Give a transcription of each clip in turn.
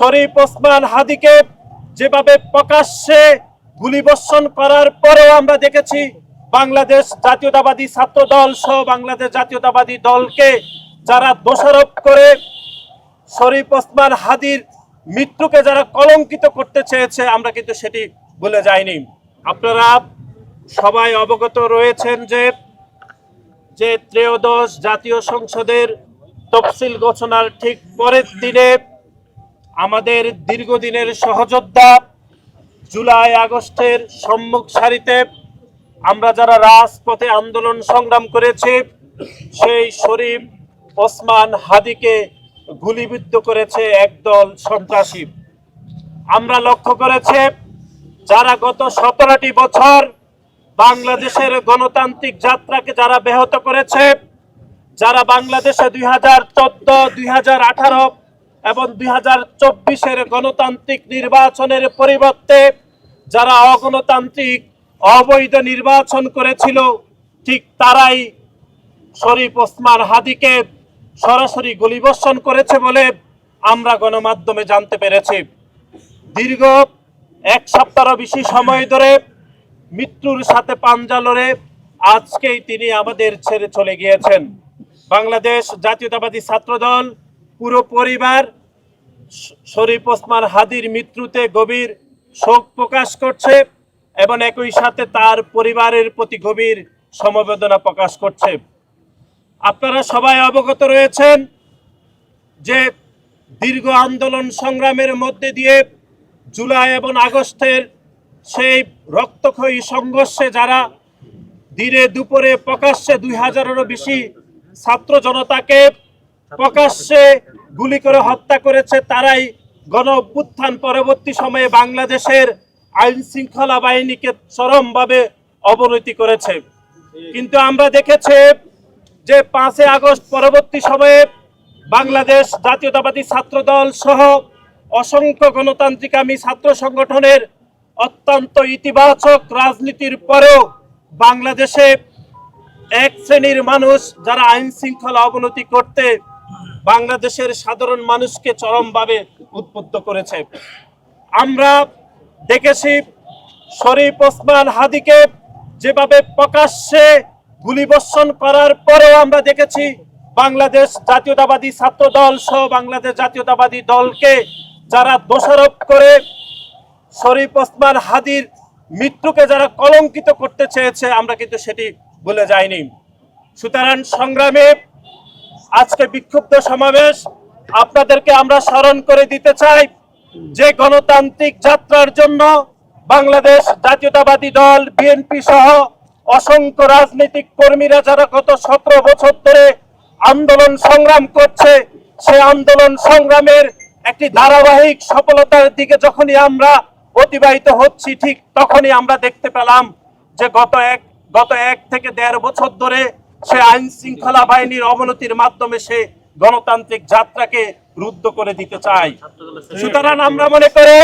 শরীফ ওসমান হাদিকে যেভাবে প্রকাশ্যে গুলিবর্ষণ করার পরেও আমরা দেখেছি বাংলাদেশ জাতীয়তাবাদী ছাত্র দল সহ বাংলাদেশ জাতীয়তাবাদী দলকে যারা দোষারোপ করে শরীফ ওসমান হাদির মৃত্যুকে যারা কলঙ্কিত করতে চেয়েছে, আমরা কিন্তু সেটি ভুলে যাইনি। আপনারা সবাই অবগত রয়েছেন যে ত্রয়োদশ জাতীয় সংসদের তফসিল ঘোষণার ঠিক পরের দিনে আমাদের দীর্ঘদিনের সহযোদ্ধা জুলাই আগস্টের সম্মুখ সারিতে আমরা যারা রাজপথে আন্দোলন সংগ্রাম করেছি, সেই শরীফ ওসমান হাদিকে গুলিবিদ্ধ করেছে একদল সন্ত্রাসী। আমরা লক্ষ্য করেছি যারা গত 17টি বছর বাংলাদেশের গণতান্ত্রিক যাত্রাকে যারা ব্যাহত করেছে, যারা বাংলাদেশে 2014, 2018 এবং 2024-এর গণতান্ত্রিক নির্বাচনের পরিবর্তে যারা অগণতান্ত্রিক অবৈধ নির্বাচন করেছিল, ঠিক তারাই শরীফ ওসমান হাদিকে সরাসরি গুলিবর্ষণ করেছে বলে আমরা গণমাধ্যমে জানতে পেরেছি। দীর্ঘ এক সপ্তাহেরও বেশি সময় ধরে মৃত্যুর সাথে পাঞ্জা লড়ে আজকেই তিনি আমাদের ছেড়ে চলে গিয়েছেন। বাংলাদেশ জাতীয়তাবাদী ছাত্রদল পুরো পরিবার শরীফ ওসমান হাদির মৃত্যুতে গভীর শোক প্রকাশ করছে এবং একই সাথে তার পরিবারের প্রতি গভীর সমবেদনা প্রকাশ করছে। আপনারা সবাই অবগত রয়েছেন যে দীর্ঘ আন্দোলন সংগ্রামের মধ্যে দিয়ে জুলাই এবং আগস্টের সেই রক্তক্ষয়ী সংঘর্ষে যারা দিনে দুপুরে প্রকাশ্যে 2000-এরও বেশি ছাত্র জনতাকে প্রকাশ্যে গুলি করে হত্যা করেছে, তারাই গণ অভ্যুত্থান পরবর্তী সময়ে বাংলাদেশের আইন শৃঙ্খলা বাহিনীকে চরমভাবে অবনতি করেছে। কিন্তু আমরা দেখেছি যে 5 আগস্ট পরবর্তী সময়ে বাংলাদেশ জাতীয়তাবাদী ছাত্রদল সহ অসংখ্য গণতান্ত্রিকামী ছাত্র সংগঠনের অত্যন্ত ইতিবাচক রাজনীতির পরেও বাংলাদেশে এক শ্রেণীর মানুষ যারা আইন শৃঙ্খলা অবনতি করতে বাংলাদেশের সাধারণ মানুষকে চরমভাবে উদ্বুদ্ধ করেছে। আমরা দেখেছি শরীফ ওসমান হাদিকে যেভাবে প্রকাশ্যে গুলিবর্ষণ করার পরেও আমরা দেখেছি বাংলাদেশ জাতীয়তাবাদী ছাত্র দল সহ বাংলাদেশ জাতীয়তাবাদী দলকে যারা দোষারোপ করে শরীফ ওসমান হাদির মৃত্যুকে যারা কলঙ্কিত করতে চেয়েছে, আমরা কিন্তু সেটি ভুলে যাইনি। সুতরাং সংগ্রামে আজকে বিক্ষুব্ধ সমাবেশ আপনাদেরকে আমরা স্মরণ করে দিতে চাই যে গণতান্ত্রিক যাত্রার জন্য বাংলাদেশ জাতীয়তাবাদী দল বিএনপি সহ অসংখ্য রাজনৈতিক কর্মীরা যারা গত 17 বছর ধরে আন্দোলন সংগ্রাম করছে, সেই আন্দোলন সংগ্রামের একটি ধারাবাহিক সফলতার দিকে যখনই আমরা অতিবাহিত হচ্ছি, ঠিক তখনই আমরা দেখতে পেলাম যে গত এক থেকে 1.5 বছর ধরে সে আইন শৃঙ্খলা বাহিনীর অবনতির মাধ্যমে সে গণতান্ত্রিক যাত্রাকে রুদ্ধ করে দিতে চায়। সুতরাং আমরা মনে করি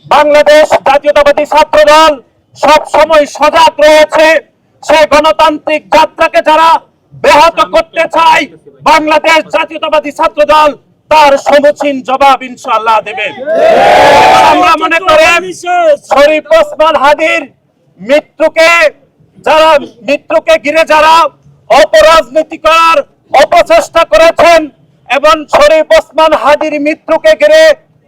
বাংলাদেশ জাতীয়তাবাদী ছাত্রদল সব সময় সজাগ রয়েছে। সে গণতান্ত্রিক যাত্রাকে যারা ব্যাহত করতে চায়, বাংলাদেশ জাতীয়তাবাদী ছাত্রদল তার সমুচীন জবাব ইনশাআল্লাহ দেবে। আমরা মনে করি শরীফ ওসমান হাদির মৃত্যুকে ঘিরে যারা অপরাজনীতি করার অপচেষ্টা করেছেন এবং শরীফ ওসমান হাদির মৃত্যুকে ঘিরে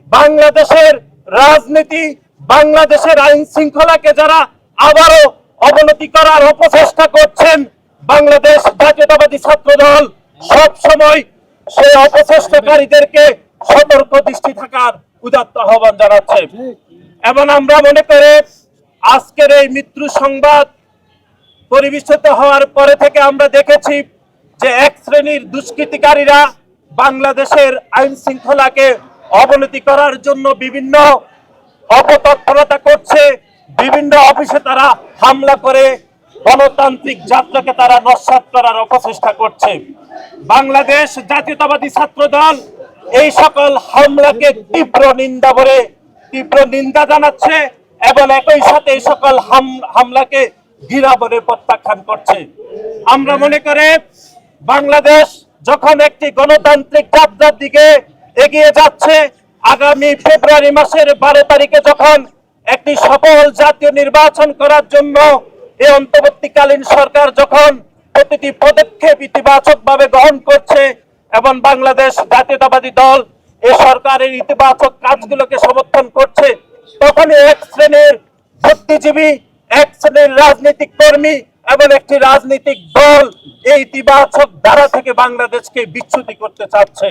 বাংলাদেশের রাজনীতি, বাংলাদেশের আইন শৃঙ্খলাকে যারা আবারও অবনতি করার অপচেষ্টা করছেন, বাংলাদেশ জাতীয়তাবাদী ছাত্রদল সব সময় সেই অপচেষ্টাকারীদেরকে সতর্ক দৃষ্টি থাকার উদাত্ত আহ্বান জানাচ্ছে। এবং আমরা মনে করি আজকের এই মৃত্যু সংবাদ পরিবেশিত হওয়ার পরে থেকে আমরা দেখেছি যে এক শ্রেণীর দুষ্কৃতিকারীরা বাংলাদেশের আইন শৃঙ্খলাকে অবনতি করার জন্য বিভিন্ন অপতৎপরতা করছে, বিভিন্ন অফিসে তারা হামলা করে গণতান্ত্রিক যাত্রাকে তারা নস্যাৎ করার অপচেষ্টা করছে। বাংলাদেশ জাতীয়তাবাদী ছাত্রদল এই সকল হামলাকে তীব্র নিন্দা জানাচ্ছে এবং একই সাথে এই সকল হামলাকে ঘৃণা বলে প্রত্যাখ্যান করছে। আমরা মনে করি বাংলাদেশ যখন একটি গণতান্ত্রিক যাত্রার দিকে এগিয়ে যাচ্ছে, আগামী ফেব্রুয়ারি মাসের 12 তারিখে যখন একটি সফল জাতীয় নির্বাচন করার জন্য এই অন্তর্বর্তীকালীন সরকার যখন প্রতিটি পদক্ষেপ ইতিবাচকভাবে গ্রহণ করছে এবং বাংলাদেশ জাতীয়তাবাদী দল এই সরকারের ইতিবাচক কাজগুলোকে সমর্থন করছে, তখনই এক শ্রেণীর বুদ্ধিজীবী, এক শ্রেণীর রাজনৈতিক কর্মী এবং একটি রাজনৈতিক দল এই ইতিবাচক ধারা থেকে বাংলাদেশকে বিচ্যুতি করতে চাচ্ছে।